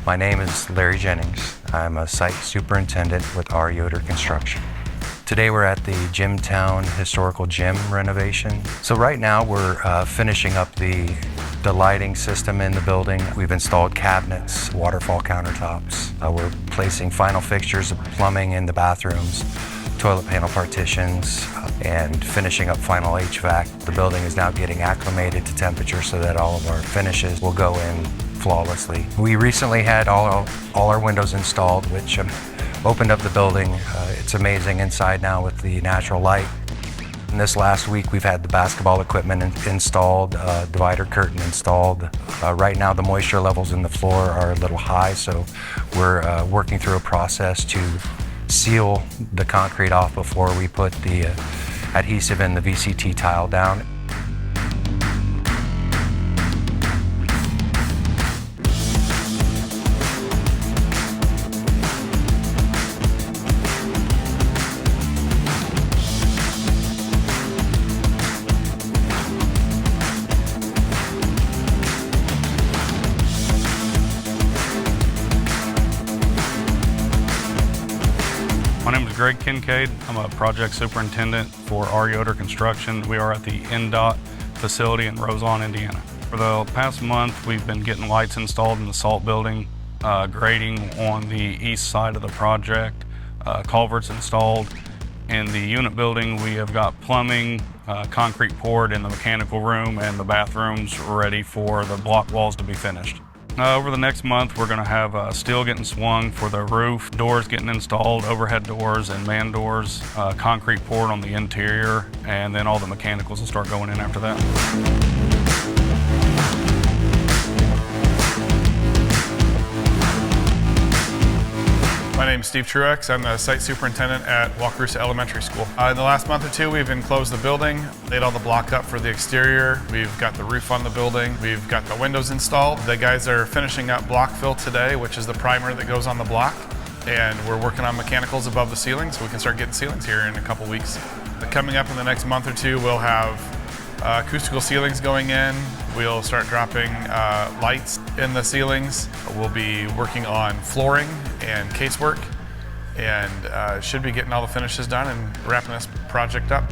My name is Larry Jennings. I'm a site superintendent with Yoder Construction. Today we're at the Jimtown Historical Gym renovation. So right now we're finishing up the lighting system in the building. We've installed cabinets, waterfall countertops. We're placing final fixtures of plumbing in the bathrooms, toilet panel partitions, and finishing up final HVAC. The building is now getting acclimated to temperature so that all of our finishes will go in flawlessly. We recently had all our windows installed, which opened up the building. It's amazing inside now with the natural light. And this last week we've had the basketball equipment installed, divider curtain installed. Right now the moisture levels in the floor are a little high, so we're working through a process to seal the concrete off before we put the adhesive and the VCT tile down. My name is Greg Kincaid. I'm a project superintendent for Yoder Construction. We are at the NDOT facility in Roseland, Indiana. For the past month, we've been getting lights installed in the salt building, grading on the east side of the project, culverts installed. In the unit building, we have got plumbing, concrete poured in the mechanical room, and the bathrooms ready for the block walls to be finished. Over the next month, we're going to have steel getting swung for the roof, doors getting installed, overhead doors and man doors, concrete poured on the interior, and then all the mechanicals will start going in after that. My name is Steve Truex. I'm the site superintendent at Wakarusa Elementary School. In the last month or two, we've enclosed the building, laid all the block up for the exterior. We've got the roof on the building. We've got the windows installed. The guys are finishing up block fill today, which is the primer that goes on the block. And we're working on mechanicals above the ceiling, so we can start getting ceilings here in a couple weeks. Coming up in the next month or two, we'll have acoustical ceilings going in. We'll start dropping lights in the ceilings. We'll be working on flooring and casework, and should be getting all the finishes done and wrapping this project up.